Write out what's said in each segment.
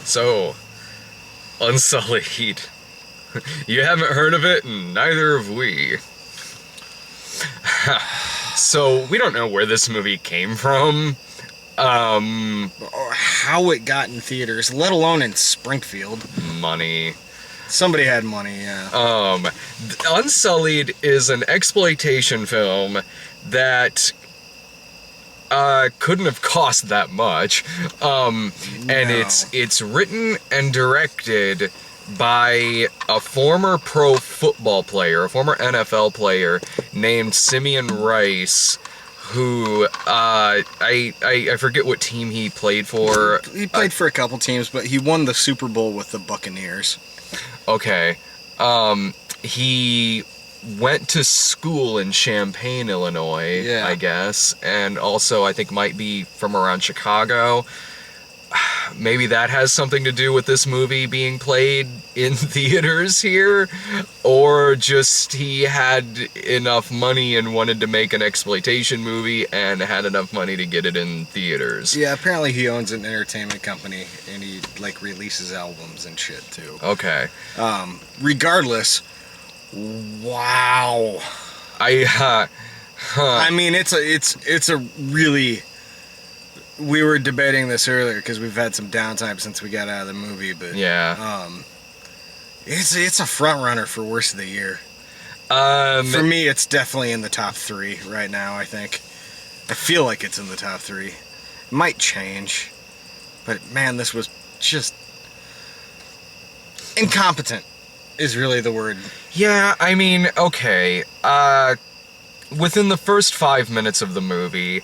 So, Unsullied. You haven't heard of it, and neither have we. So, we don't know where this movie came from. Or how it got in theaters, let alone in Springfield. Money. Somebody had money, yeah. Unsullied is an exploitation film that couldn't have cost that much. And it's written and directed by a former pro football player, a former NFL player named Simeon Rice, who I forget what team he played for. He played for a couple teams, but he won the Super Bowl with the Buccaneers. Okay. He went to school in Champaign, Illinois, Yeah. I guess, and also I think might be from around Chicago. Maybe that has something to do with this movie being played in theaters here, or just he had enough money and wanted to make an exploitation movie and had enough money to get it in theaters. Yeah, apparently he owns an entertainment company and he like releases albums and shit too. Okay. Regardless, wow. I mean, it's a really. We were debating this earlier because we've had some downtime since we got out of the movie, but Yeah. it's a front runner for worst of the year. For me, it's definitely in the top 3 right now. I think. I feel like it's in the top 3. It might change, but man, this was just incompetent. Is really the word. Yeah, I mean, okay. Within the first 5 minutes of the movie,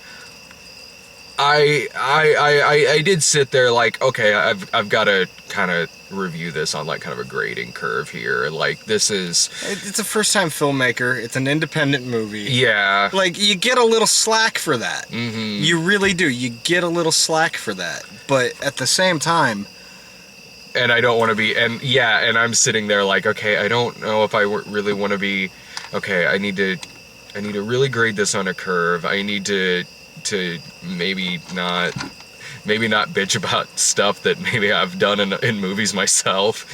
I did sit there like, okay, I've got to kind of review this on like kind of a grading curve here. Like, this is... It's a first-time filmmaker. It's an independent movie. Yeah. Like, you get a little slack for that. Mm-hmm. You really do. You get a little slack for that. But at the same time... And I don't want to be... And yeah, and I'm sitting there like, okay, I don't know if I really want to be... Okay, I need to really grade this on a curve. I need to maybe not bitch about stuff that maybe I've done in movies myself.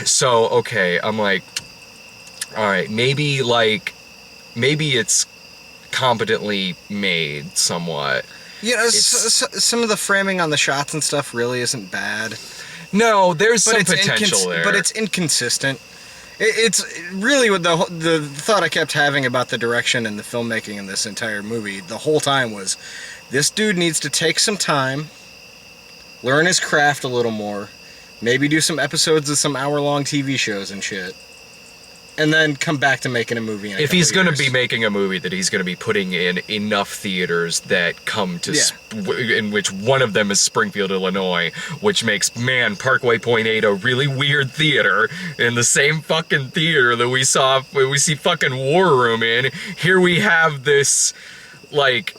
So okay, I'm like, all right, maybe it's competently made somewhat. You know, some of the framing on the shots and stuff really isn't bad. No, there's some potential there. But it's inconsistent. It's really what the thought I kept having about the direction and the filmmaking in this entire movie the whole time was, this dude needs to take some time, learn his craft a little more, maybe do some episodes of some hour-long TV shows and shit, and then come back to making a movie. If he's going to be making a movie that he's going to be putting in enough theaters that come to, in which one of them is Springfield, Illinois, which makes, man, Parkway Point 8 a really weird theater, in the same fucking theater that we see fucking War Room in. Here we have this, like,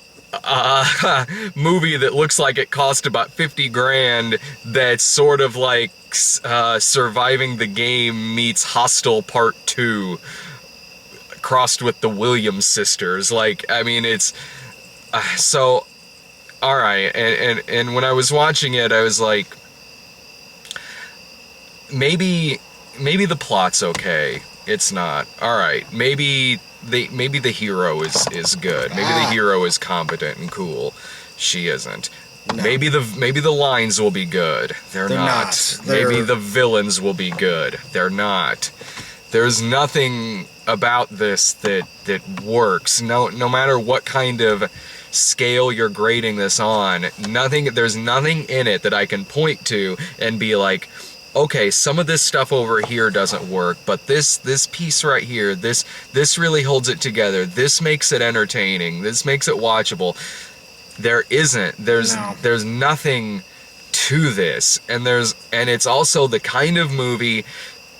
movie that looks like it cost about 50 grand that's sort of like Surviving the Game meets Hostel Part 2 crossed with the Williams sisters. Like, I mean, it's so alright, and when I was watching it I was like, maybe the plot's okay. It's not. Alright, maybe the hero is good. Maybe the hero is competent and cool. She isn't. No. Maybe the lines will be good. They're not. Maybe the villains will be good. They're not. There's nothing about this that works. No matter what kind of scale you're grading this on, there's nothing in it that I can point to and be like, okay, some of this stuff over here doesn't work, but this piece right here, this really holds it together. This makes it entertaining. This makes it watchable. There isn't. There's nothing to this. And it's also the kind of movie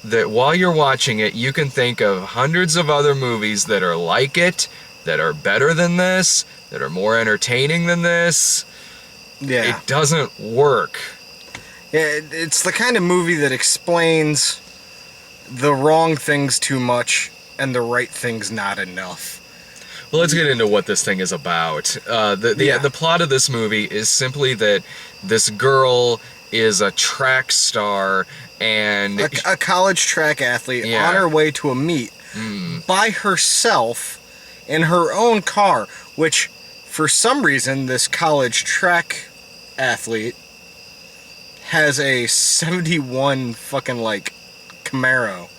that while you're watching it, you can think of hundreds of other movies that are like it, that are better than this, that are more entertaining than this. Yeah. It doesn't work. Yeah, it's the kind of movie that explains the wrong things too much and the right things not enough. Well, let's get into what this thing is about. The plot of this movie is simply that this girl is a track star and a college track athlete on her way to a meet by herself in her own car, which for some reason this college track athlete has a 71 fucking like Camaro.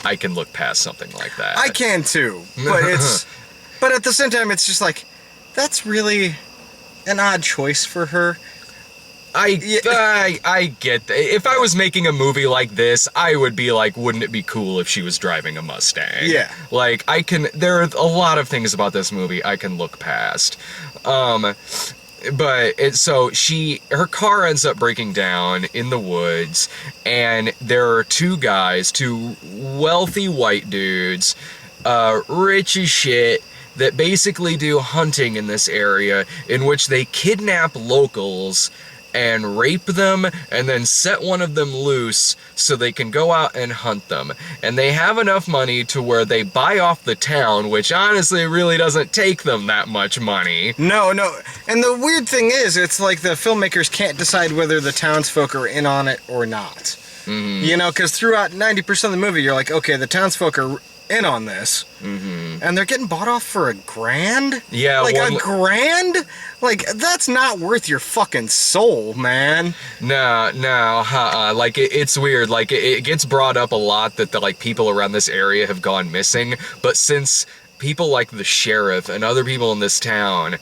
I can look past something like that. I can too, but at the same time it's just like that's really an odd choice for her. I get that. If I was making a movie like this, I would be like, wouldn't it be cool if she was driving a Mustang? Yeah. Like, there are a lot of things about this movie I can look past. Her car ends up breaking down in the woods, and there are two wealthy white dudes, rich as shit, that basically do hunting in this area, in which they kidnap locals and rape them and then set one of them loose so they can go out and hunt them. And they have enough money to where they buy off the town, which honestly really doesn't take them that much money. No. And the weird thing is, it's like the filmmakers can't decide whether the townsfolk are in on it or not. Mm-hmm. You know, because throughout 90% of the movie, you're like, okay, the townsfolk are in on this, and they're getting bought off for $1,000. Yeah, like $1,000. Like that's not worth your fucking soul, man. No, like it's weird. Like it gets brought up a lot that the like people around this area have gone missing, but since people like the sheriff and other people in this town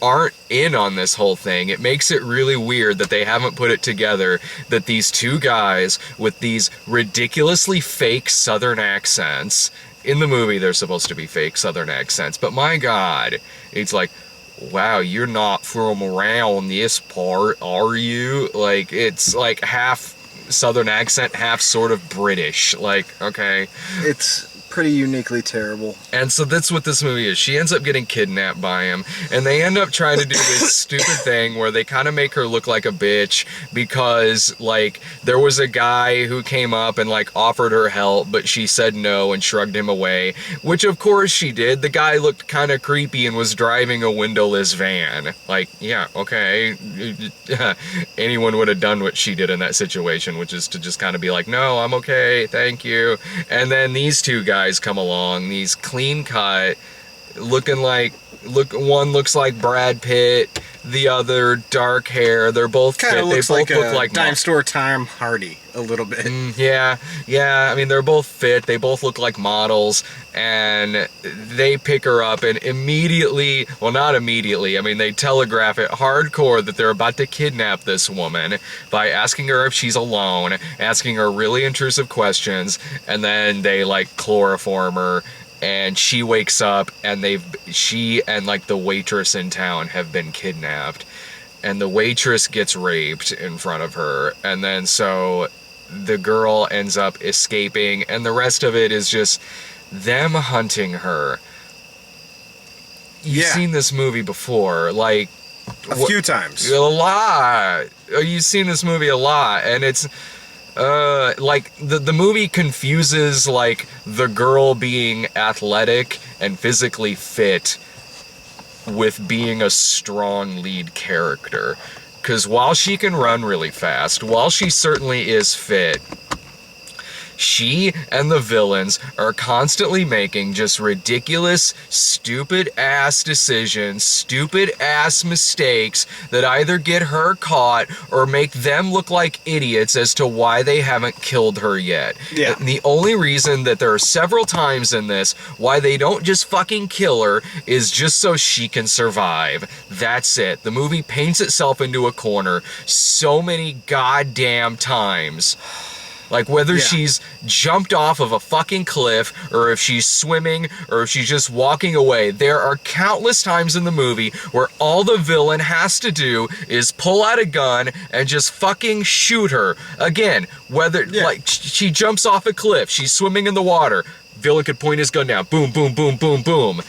aren't in on this whole thing, it makes it really weird that they haven't put it together that these two guys with these ridiculously fake southern accents, in the movie they're supposed to be fake southern accents, but my god, it's like, wow, you're not from around this part, are you? Like, it's like half southern accent, half sort of British, like, okay. It's pretty uniquely terrible. And so that's what this movie is. She ends up getting kidnapped by him, and they end up trying to do this stupid thing where they kind of make her look like a bitch because, like, there was a guy who came up and, like, offered her help, but she said no and shrugged him away, which of course she did. The guy looked kind of creepy and was driving a windowless van. Like, yeah, okay. Anyone would have done what she did in that situation, which is to just kind of be like, no, I'm okay, thank you. And then these two guys come along, these clean cut, one looks like Brad Pitt, the other dark hair. They're both kind of fit. Look like Dime Store Tom Hardy a little bit. Yeah. I mean, they're both fit. They both look like models, and they pick her up and immediately, well, not immediately, I mean, they telegraph it hardcore that they're about to kidnap this woman by asking her if she's alone, asking her really intrusive questions, and then they like chloroform her. And she wakes up, and she and like the waitress in town have been kidnapped, and the waitress gets raped in front of her, and then so the girl ends up escaping, and the rest of it is just them hunting her. You've seen this movie before, like a few times. A lot. You've seen this movie a lot, and it's like the movie confuses like the girl being athletic and physically fit with being a strong lead character. Because while she can run really fast, while she certainly is fit, she and the villains are constantly making just ridiculous, stupid-ass decisions, stupid-ass mistakes that either get her caught or make them look like idiots as to why they haven't killed her yet. Yeah. And the only reason that there are several times in this why they don't just fucking kill her is just so she can survive. That's it. The movie paints itself into a corner so many goddamn times. Like, whether she's jumped off of a fucking cliff, or if she's swimming, or if she's just walking away. There are countless times in the movie where all the villain has to do is pull out a gun and just fucking shoot her. Again, whether, like, she jumps off a cliff, she's swimming in the water, villain could point his gun down, boom, boom, boom, boom, boom.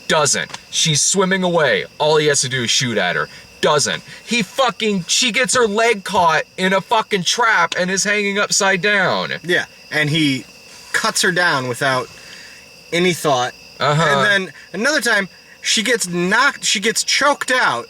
Doesn't. She's swimming away, all he has to do is shoot at her. Doesn't. She gets her leg caught in a fucking trap and is hanging upside down. Yeah, and he cuts her down without any thought. Uh-huh. And then another time, she gets choked out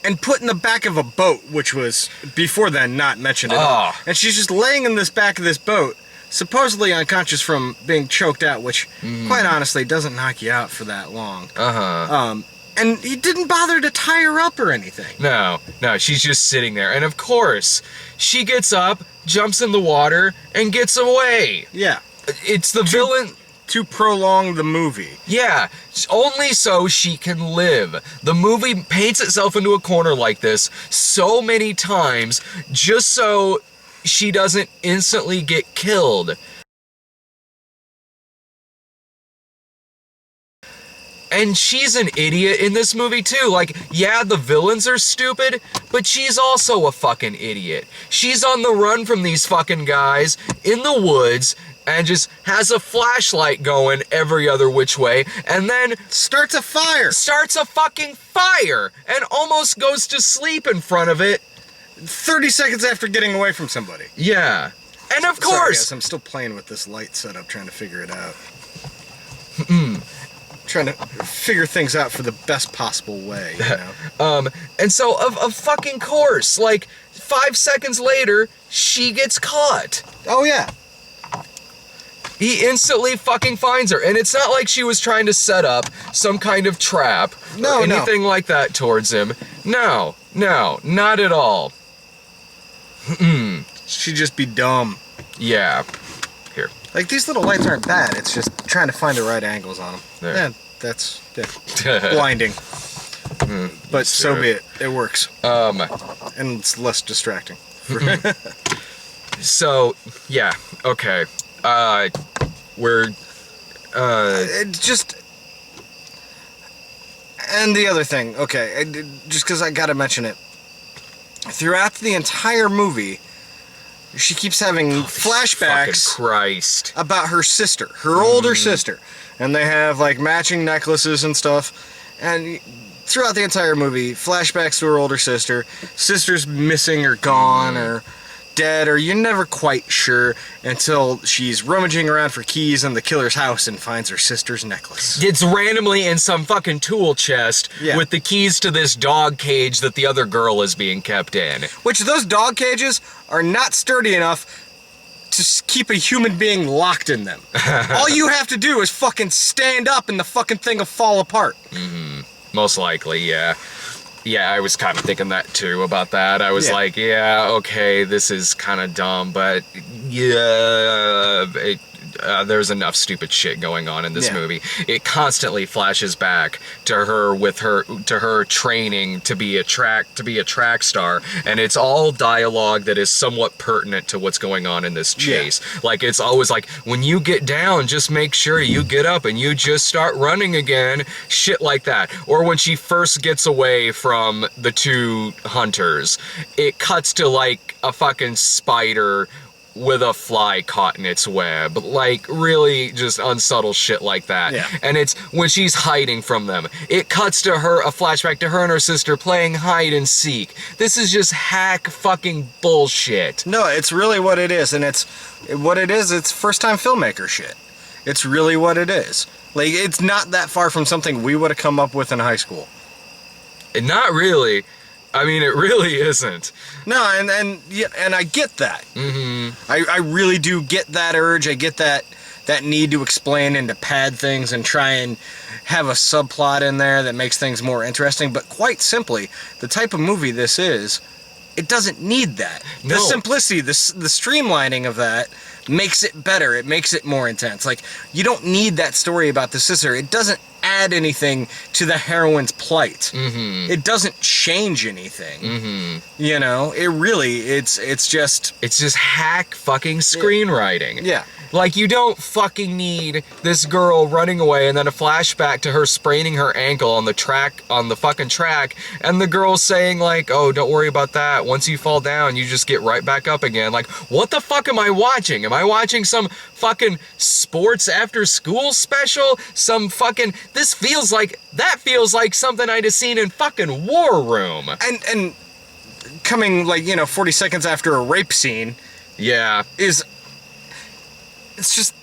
and put in the back of a boat, which was, before then, not mentioned at all. And she's just laying in this back of this boat, supposedly unconscious from being choked out, which, quite honestly, doesn't knock you out for that long. And he didn't bother to tie her up or anything. No, she's just sitting there. And of course, she gets up, jumps in the water, and gets away. Yeah. It's the villain... To prolong the movie. Yeah, only so she can live. The movie paints itself into a corner like this so many times just so she doesn't instantly get killed. And she's an idiot in this movie too. Like, yeah, the villains are stupid, but she's also a fucking idiot. She's on the run from these fucking guys in the woods and just has a flashlight going every other which way, and then starts a fucking fire, and almost goes to sleep in front of it 30 seconds after getting away from somebody. Yeah. And of course... Sorry, guys, I'm still playing with this light setup, trying to figure it out. Trying to figure things out for the best possible way, you know? And so, of fucking course, like, 5 seconds later, she gets caught. Oh, yeah. He instantly fucking finds her, and it's not like she was trying to set up some kind of trap or anything like that towards him. No, not at all. She'd just be dumb. Yeah. Here. Like, these little lights aren't bad, it's just trying to find the right angles on them. There. Yeah, that's blinding. But so be it. It works. And it's less distracting. So, yeah, okay. We're, It just... And the other thing, okay, just because I gotta mention it. Throughout the entire movie, she keeps having flashbacks fucking Christ. about her sister, her older sister. And they have, like, matching necklaces and stuff. And throughout the entire movie, flashbacks to her older sister. Sister's missing or gone or dead, or you're never quite sure until she's rummaging around for keys in the killer's house and finds her sister's necklace. It's randomly in some fucking tool chest with the keys to this dog cage that the other girl is being kept in. Which those dog cages are not sturdy enough to keep a human being locked in them. All you have to do is fucking stand up and the fucking thing will fall apart. Most likely, yeah. Yeah, I was kind of thinking that too about that. I was like, yeah, okay, this is kind of dumb, but yeah, there's enough stupid shit going on in this movie. It constantly flashes back to her to her training to be a track star, and it's all dialogue that is somewhat pertinent to what's going on in this chase. Like, it's always like, when you get down, just make sure you get up and you just start running again, shit like that. Or when she first gets away from the two hunters, it cuts to like a fucking spider with a fly caught in its web. Like, really just unsubtle shit like that. And it's when she's hiding from them. It cuts to her, a flashback to her and her sister playing hide and seek. This is just hack fucking bullshit. No, it's really what it is, and it's first time filmmaker shit. It's really what it is. Like, it's not that far from something we would have come up with in high school. Not really. I mean, it really isn't. No, and I get that. I really do get that urge. I get that need to explain and to pad things and try and have a subplot in there that makes things more interesting. But quite simply, the type of movie this is, it doesn't need that. No. The simplicity, the streamlining of that makes it better. It makes it more intense. Like, you don't need that story about the sister. It doesn't add anything to the heroine's plight. It doesn't change anything. You know, it's just hack fucking screenwriting. Yeah. Like, you don't fucking need this girl running away and then a flashback to her spraining her ankle on the fucking track, and the girl saying like, oh, don't worry about that. Once you fall down, you just get right back up again. Like, what the fuck am I watching? Am I watching some fucking sports after school special? That feels like something I'd have seen in fucking War Room. And coming, like, 40 seconds after a rape scene. Yeah. It's just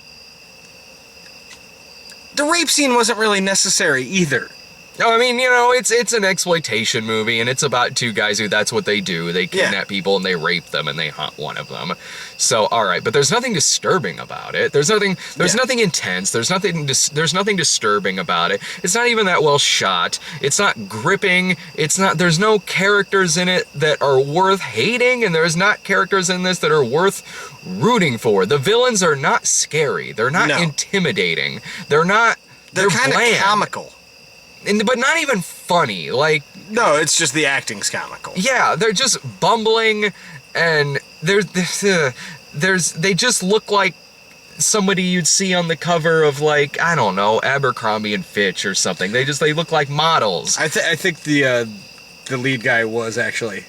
the rape scene wasn't really necessary either. No, I mean, it's an exploitation movie, and it's about two guys who that's what they do. They kidnap people and they rape them and they hunt one of them. So, all right, but there's nothing disturbing about it. There's nothing intense. There's nothing disturbing about it. It's not even that well shot. It's not gripping. There's no characters in it that are worth hating, and there's not characters in this that are worth rooting for. The villains are not scary. They're not intimidating. They're kind of bland. comical. But not even funny. Like, no, it's just the acting's comical. Yeah, they're just bumbling, and they just look like somebody you'd see on the cover of, like, I don't know, Abercrombie and Fitch or something. They look like models. I think the lead guy was actually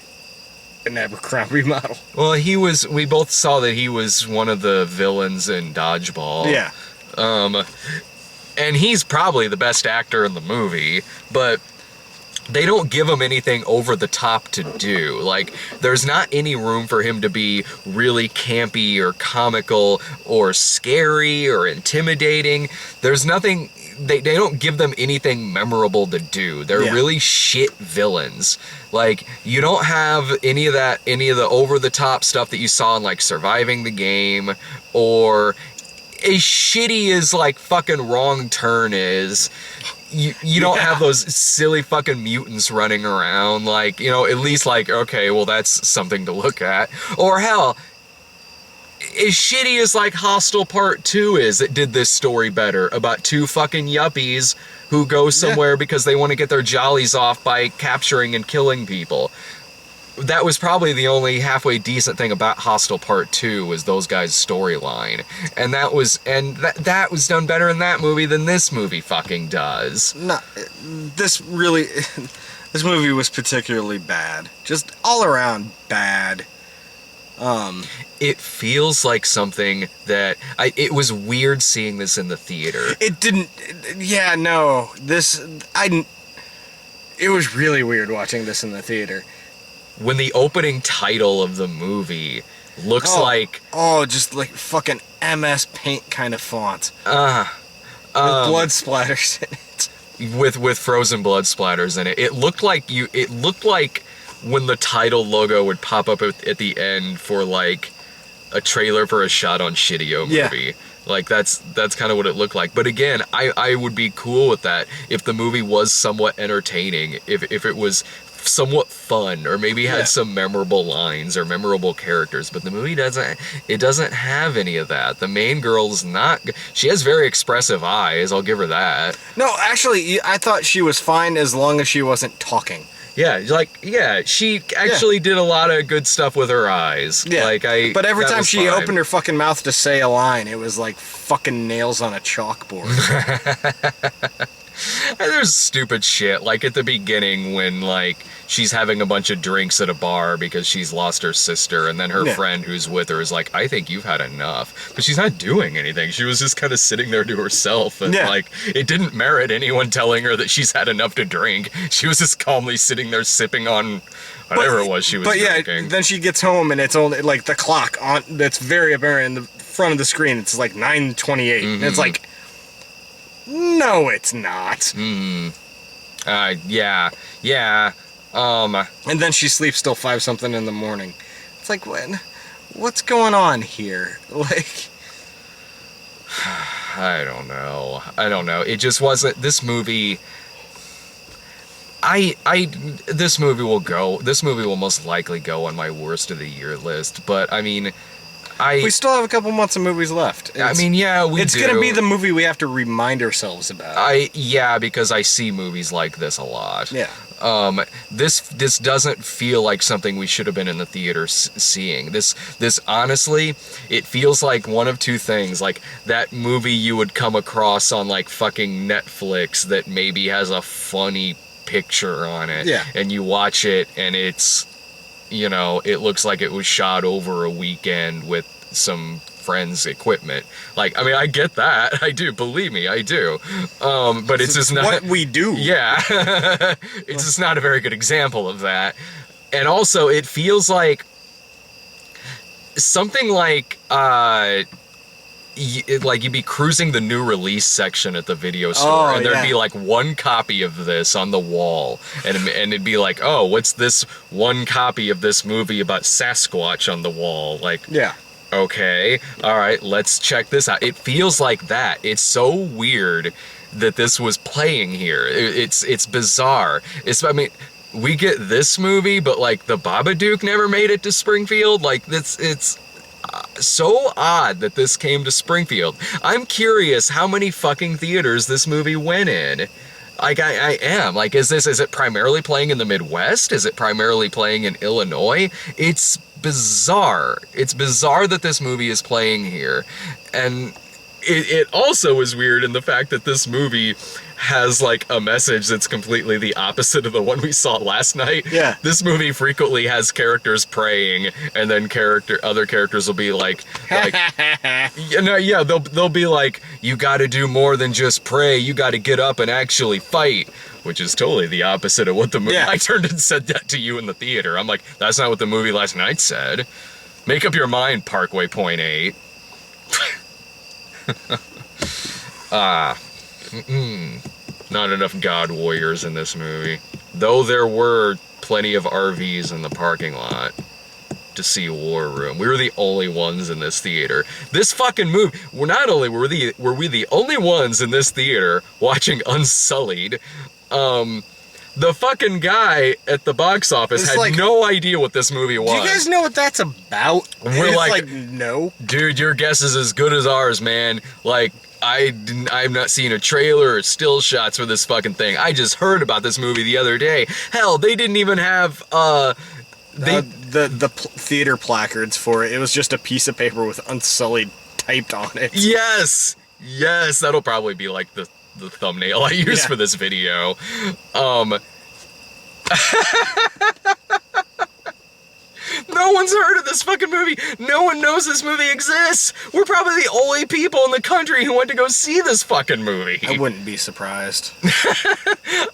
an Abercrombie model. Well, we both saw that he was one of the villains in Dodgeball. Yeah. And he's probably the best actor in the movie, but they don't give him anything over the top to do. Like, there's not any room for him to be really campy or comical or scary or intimidating. There's nothing, they don't give them anything memorable to do. They're really shit villains. Like, you don't have any of the over the top stuff that you saw in, like, Surviving the Game, or as shitty as, like, fucking Wrong Turn is, you don't have those silly fucking mutants running around. Like, at least, like, okay, well, that's something to look at. Or hell, as shitty as, like, Hostel Part 2 is, it did this story better about two fucking yuppies who go somewhere because they want to get their jollies off by capturing and killing people. That was probably the only halfway decent thing about Hostel Part 2 was those guys' storyline. And that was done better in that movie than this movie fucking does. No, this movie was particularly bad. Just all around bad. It feels like something that it was weird seeing this in the theater. It didn't. Yeah, no. It was really weird watching this in the theater. When the opening title of the movie looks like... Oh, just like fucking MS Paint kind of font. With blood splatters in it. With frozen blood splatters in it. It looked like when the title logo would pop up at the end for, like, a trailer for a Shot on Shitty-O movie. Yeah. Like, that's kind of what it looked like. But again, I would be cool with that if the movie was somewhat entertaining, if it was somewhat fun, or maybe had some memorable lines or memorable characters. But the movie doesn't have any of that. The main girl's not... She has very expressive eyes, I'll give her that. No, actually, I thought she was fine as long as she wasn't talking. Yeah, she actually did a lot of good stuff with her eyes. Yeah, but every time she opened her fucking mouth to say a line, it was like fucking nails on a chalkboard. And there's stupid shit, like at the beginning when, like, she's having a bunch of drinks at a bar because she's lost her sister, and then her friend who's with her is like, I think you've had enough. But she's not doing anything. She was just kind of sitting there to herself, and, like, it didn't merit anyone telling her that she's had enough to drink. She was just calmly sitting there sipping on whatever it was she was drinking. But yeah, then she gets home, and it's only, like, the clock on that's very apparent in the front of the screen. It's like 9:28, and it's like... No, it's not. Yeah. And then she sleeps till 5-something in the morning. It's like, what's going on here? Like... I don't know. It just wasn't... This movie... This movie will most likely go on my worst of the year list, but, I mean... we still have a couple months of movies left. We do. It's going to be the movie we have to remind ourselves about. Because I see movies like this a lot. Yeah. This doesn't feel like something we should have been in the theater seeing. This honestly, it feels like one of two things. Like that movie you would come across on, like, fucking Netflix that maybe has a funny picture on it. Yeah. And you watch it and it's... it looks like it was shot over a weekend with some friends' equipment. Like, I mean, I get that. I do. Believe me, I do. But it's just not... what we do. Yeah. It's just not a very good example of that. And also, it feels like... something like... like you'd be cruising the new release section at the video store, and there'd be like one copy of this on the wall, and it'd be like, oh, what's this one copy of this movie about Sasquatch on the wall? Like, okay, all right, let's check this out. It feels like that. It's so weird that this was playing here. It's bizarre. I mean, we get this movie, but like the Babadook never made it to Springfield. Like it's so odd that this came to Springfield. I'm curious how many fucking theaters this movie went in. Like I am. Like, is it primarily playing in the Midwest? Is it primarily playing in Illinois? It's bizarre. It's bizarre that this movie is playing here. And it also is weird in the fact that this movie has like a message that's completely the opposite of the one we saw last night. Yeah. This movie frequently has characters praying, and then other characters will be like they'll be like, you got to do more than just pray. You got to get up and actually fight, which is totally the opposite of what the movie. I turned and said that to you in the theater. I'm like, that's not what the movie last night said. Make up your mind, Parkway Point 8. Not enough God warriors in this movie. Though there were plenty of RVs in the parking lot to see War Room. We were the only ones in this theater. This fucking movie, not only were we the only ones in this theater watching Unsullied, the fucking guy at the box office had no idea what this movie was. Do you guys know what that's about? We're like, no. Dude, your guess is as good as ours, man. Like, I've not seen a trailer or still shots for this fucking thing. I just heard about this movie the other day. Hell, they didn't even have, the theater placards for it. It was just a piece of paper with Unsullied typed on it. Yes! Yes, that'll probably be like the thumbnail I use for this video. No one's heard of this fucking movie. No one knows this movie exists. We're probably the only people in the country who went to go see this fucking movie. I wouldn't be surprised.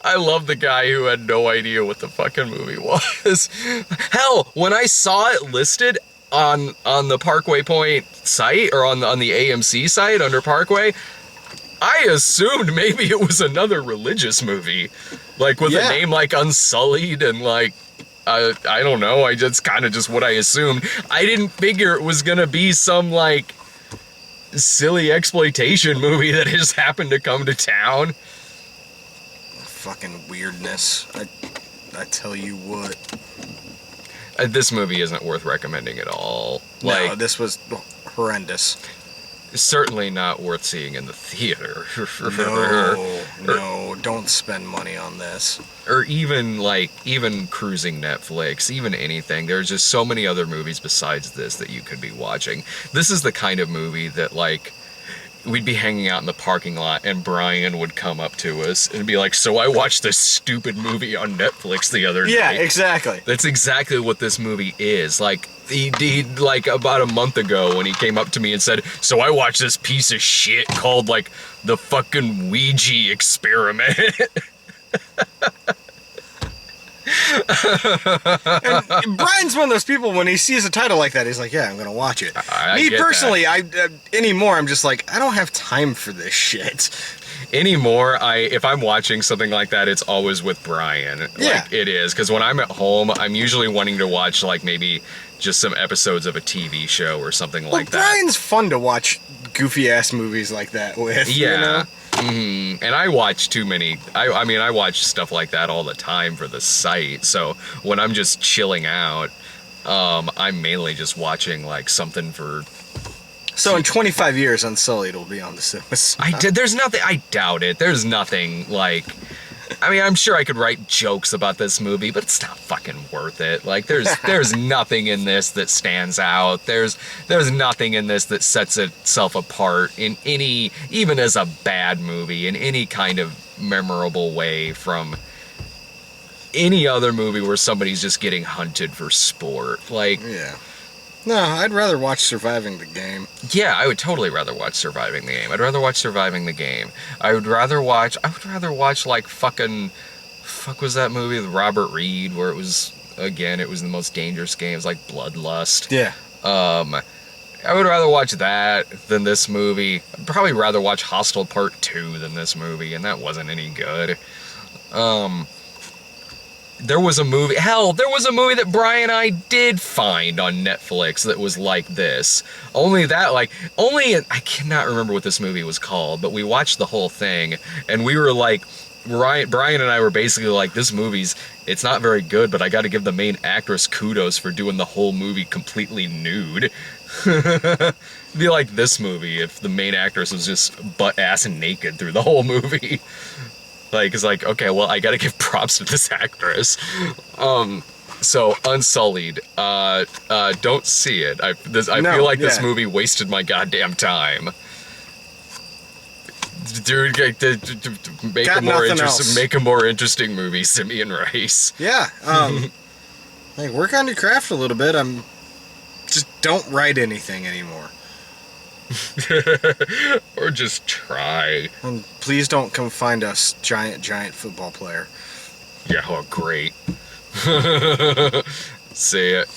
I love the guy who had no idea what the fucking movie was. Hell, when I saw it listed on the Parkway Point site, or on the AMC site under Parkway, I assumed maybe it was another religious movie. Like with a name like Unsullied and like, I don't know, it's kind of just what I assumed. I didn't figure it was gonna be some like silly exploitation movie that just happened to come to town. Fucking weirdness. I tell you what. This movie isn't worth recommending at all. No, this was horrendous. Certainly not worth seeing in the theater. No, don't spend money on this. Or even cruising Netflix, even anything. There's just so many other movies besides this that you could be watching. This is the kind of movie that, like, we'd be hanging out in the parking lot and Brian would come up to us and be like, so I watched this stupid movie on Netflix the other day. Yeah, exactly. That's exactly what this movie is. Like, he like about a month ago when he came up to me and said, so I watched this piece of shit called like the fucking Ouija experiment. And Brian's one of those people, when he sees a title like that, he's like, yeah, I'm gonna watch it. Me personally, anymore, I'm just like, I don't have time for this shit. Anymore, if I'm watching something like that, it's always with Brian. Like, it is, because when I'm at home, I'm usually wanting to watch like maybe just some episodes of a TV show or something like that. Brian's fun to watch goofy ass movies like that with. Yeah. You know? Mm-hmm. And I watch too many. I mean, I watch stuff like that all the time for the site. So when I'm just chilling out, I'm mainly just watching like something for. So in 25 years, Unsullied will be on the cinema. There's nothing. I doubt it. There's nothing like. I mean, I'm sure I could write jokes about this movie, but it's not fucking worth it. Like, there's nothing in this that stands out. There's nothing in this that sets itself apart in any, even as a bad movie, in any kind of memorable way from any other movie where somebody's just getting hunted for sport. Like, yeah. No, I'd rather watch Surviving the Game. Yeah, I would totally rather watch Surviving the Game. I'd rather watch Surviving the Game. I would rather watch like fuck was that movie with Robert Reed where it was the most dangerous game. It was like Bloodlust. Yeah. I would rather watch that than this movie. I'd probably rather watch Hostel Part 2 than this movie, and that wasn't any good. There was a movie that Brian and I did find on Netflix that was like this. I cannot remember what this movie was called, but we watched the whole thing, and we were like, Brian and I were basically like, it's not very good, but I gotta give the main actress kudos for doing the whole movie completely nude. It'd be like this movie if the main actress was just butt-ass naked through the whole movie. Like, it's like, okay, well, I gotta give props to this actress. So, Unsullied. Don't see it. I feel like this movie wasted my goddamn time. Dude, make a more interesting movie, Simeon Rice. Yeah. Like, work on your craft a little bit. Just don't write anything anymore. Or just try. And please don't come find us, giant football player. Yeah, oh, great. See it.